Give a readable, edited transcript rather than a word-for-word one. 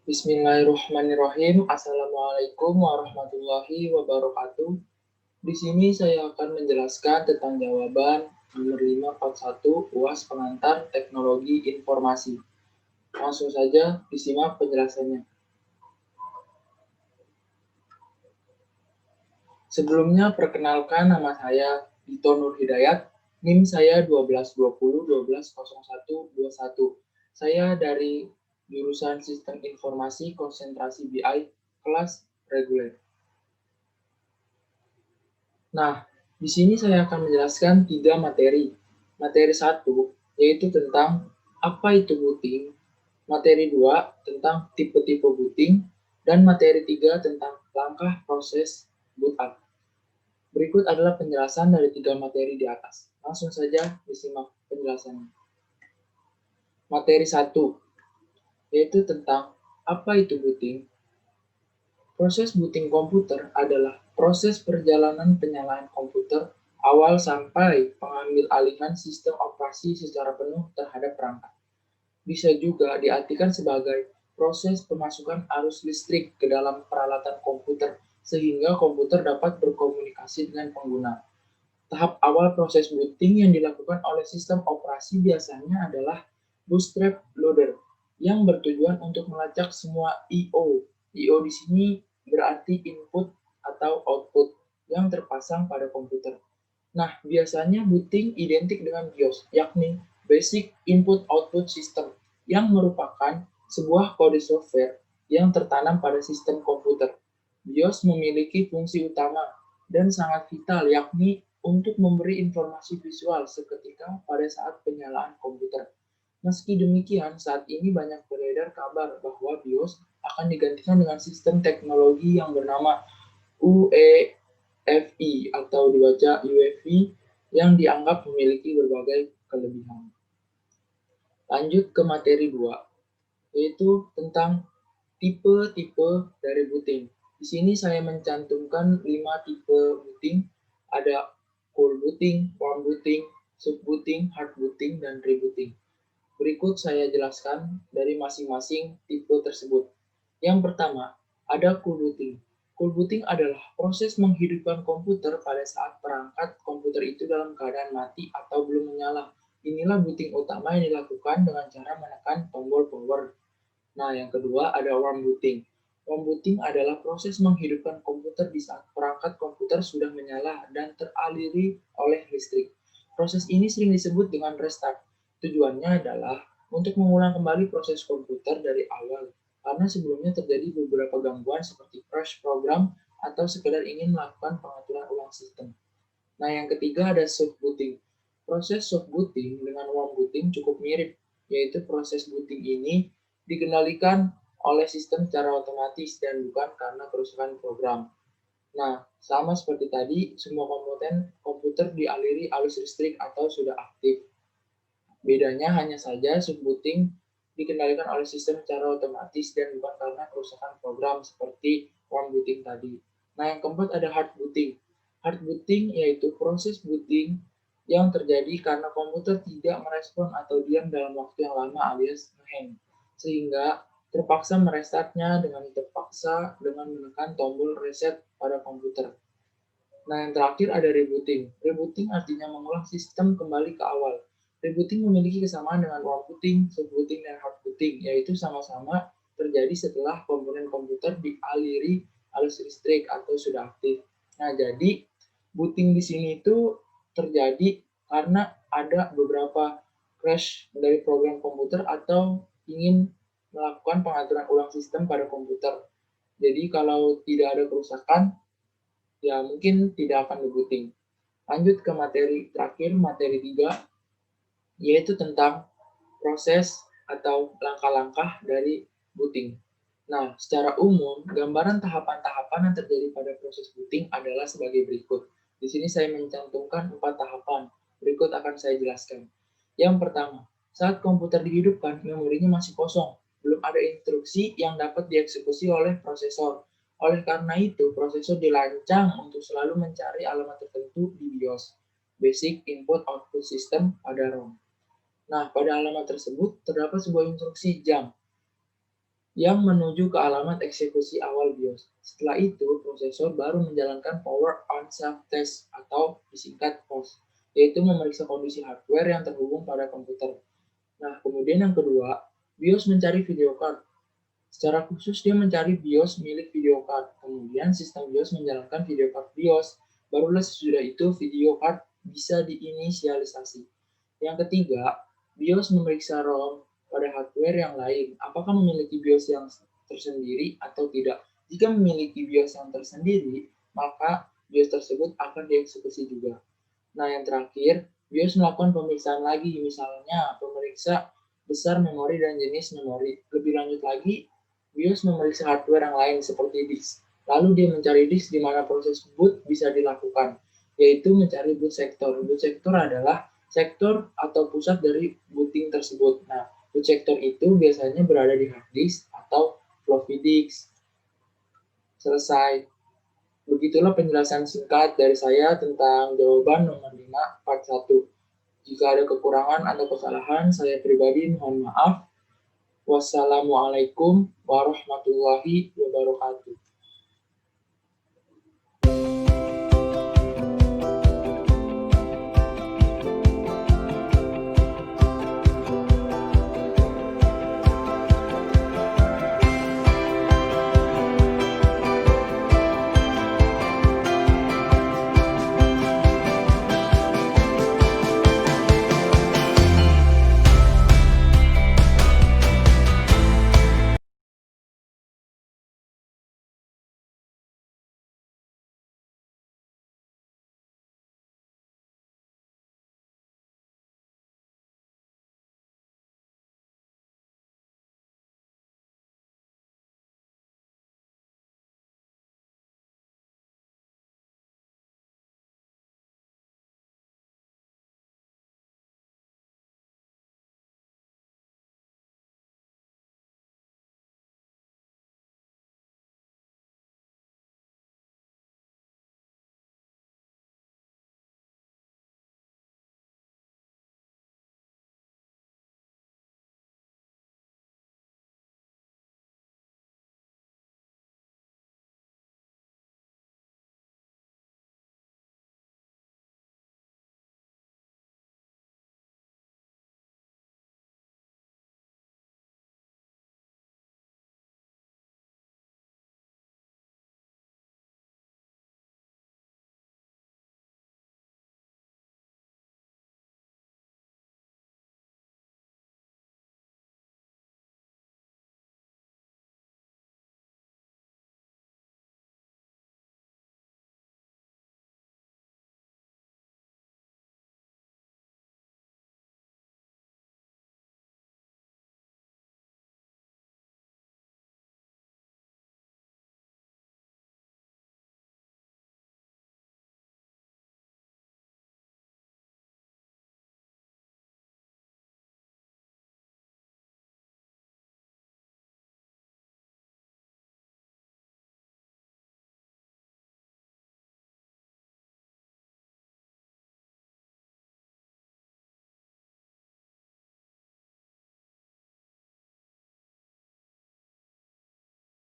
Bismillahirrahmanirrahim. Assalamualaikum warahmatullahi wabarakatuh. Di sini saya akan menjelaskan tentang jawaban nomor 541 UAS Pengantar Teknologi Informasi. Langsung saja disimak penjelasannya. Sebelumnya perkenalkan, nama saya Dito Nur Hidayat. NIM saya 1220120121. Saya dari jurusan Sistem Informasi Konsentrasi BI kelas reguler. Nah, di sini saya akan menjelaskan 3 materi. Materi 1 yaitu tentang apa itu booting, materi 2 tentang tipe-tipe booting, dan materi 3 tentang langkah proses boot up. Berikut adalah penjelasan dari 3 materi di atas. Langsung saja disimak penjelasannya. Materi 1 yaitu tentang apa itu booting. Proses booting komputer adalah proses perjalanan penyalahan komputer awal sampai pengambil alihan sistem operasi secara penuh terhadap perangkat. Bisa juga diartikan sebagai proses pemasukan arus listrik ke dalam peralatan komputer sehingga komputer dapat berkomunikasi dengan pengguna. Tahap awal proses booting yang dilakukan oleh sistem operasi biasanya adalah bootstrap loader yang bertujuan untuk melacak semua I/O. I/O di sini berarti input atau output yang terpasang pada komputer. Nah, biasanya booting identik dengan BIOS, yakni Basic Input Output System, yang merupakan sebuah kode software yang tertanam pada sistem komputer. BIOS memiliki fungsi utama dan sangat vital, yakni untuk memberi informasi visual seketika pada saat penyalaan komputer. Meski demikian, saat ini banyak beredar kabar bahwa BIOS akan digantikan dengan sistem teknologi yang bernama UEFI atau dibaca UEFI yang dianggap memiliki berbagai kelebihan. Lanjut ke materi 2, yaitu tentang tipe-tipe dari booting. Di sini saya mencantumkan 5 tipe booting. Ada cold booting, warm booting, soft booting, hard booting, dan rebooting. Berikut saya jelaskan dari masing-masing tipe tersebut. Yang pertama, ada cool booting. Cool booting adalah proses menghidupkan komputer pada saat perangkat komputer itu dalam keadaan mati atau belum menyala. Inilah booting utama yang dilakukan dengan cara menekan tombol power. Nah, yang kedua ada warm booting. Warm booting adalah proses menghidupkan komputer di saat perangkat komputer sudah menyala dan teraliri oleh listrik. Proses ini sering disebut dengan restart. Tujuannya adalah untuk mengulang kembali proses komputer dari awal, karena sebelumnya terjadi beberapa gangguan seperti crash program atau sekedar ingin melakukan pengaturan ulang sistem. Nah, yang ketiga ada soft booting. Proses soft booting dengan warm booting cukup mirip, yaitu proses booting ini dikendalikan oleh sistem secara otomatis dan bukan karena kerusakan program. Nah, sama seperti tadi, semua komponen komputer dialiri arus listrik atau sudah aktif. Bedanya hanya saja soft booting dikendalikan oleh sistem secara otomatis dan bukan karena kerusakan program seperti warm booting tadi. Nah, yang keempat ada hard booting. Hard booting yaitu proses booting yang terjadi karena komputer tidak merespon atau diam dalam waktu yang lama alias nge-hang, sehingga terpaksa merestartnya dengan menekan tombol reset pada komputer. Nah, yang terakhir ada rebooting. Rebooting artinya mengulang sistem kembali ke awal. Rebooting memiliki kesamaan dengan warm booting, soft booting, dan hard booting, yaitu sama-sama terjadi setelah komponen komputer dialiri arus listrik atau sudah aktif. Nah, jadi booting di sini itu terjadi karena ada beberapa crash dari program komputer atau ingin melakukan pengaturan ulang sistem pada komputer. Jadi kalau tidak ada kerusakan, ya mungkin tidak akan rebooting. Lanjut ke materi terakhir, materi 3, yaitu tentang proses atau langkah-langkah dari booting. Nah, secara umum, gambaran tahapan-tahapan yang terjadi pada proses booting adalah sebagai berikut. Di sini saya mencantumkan 4 tahapan. Berikut akan saya jelaskan. Yang pertama, saat komputer dihidupkan, memorinya masih kosong. Belum ada instruksi yang dapat dieksekusi oleh prosesor. Oleh karena itu, prosesor dirancang untuk selalu mencari alamat tertentu di BIOS, Basic Input Output System pada ROM. Nah, pada alamat tersebut terdapat sebuah instruksi jump yang menuju ke alamat eksekusi awal BIOS. Setelah itu, prosesor baru menjalankan power on self-test atau disingkat POS, yaitu memeriksa kondisi hardware yang terhubung pada komputer. Nah, kemudian yang kedua, BIOS mencari video card. Secara khusus dia mencari BIOS milik video card. Kemudian sistem BIOS menjalankan video card BIOS. Barulah sesudah itu video card bisa diinisialisasi. Yang ketiga, BIOS memeriksa ROM pada hardware yang lain. Apakah memiliki BIOS yang tersendiri atau tidak? Jika memiliki BIOS yang tersendiri, maka BIOS tersebut akan dieksekusi juga. Nah, yang terakhir, BIOS melakukan pemeriksaan lagi, misalnya pemeriksa besar memori dan jenis memori. Lebih lanjut lagi, BIOS memeriksa hardware yang lain seperti disk. Lalu dia mencari disk di mana proses boot bisa dilakukan, yaitu mencari boot sektor. Boot sektor adalah sektor atau pusat dari booting tersebut. Nah, boot sektor itu biasanya berada di hard disk atau floppy disk. Selesai. Begitulah penjelasan singkat dari saya tentang jawaban nomor 5 part 1. Jika ada kekurangan atau kesalahan, saya pribadi mohon maaf. Wassalamualaikum warahmatullahi wabarakatuh.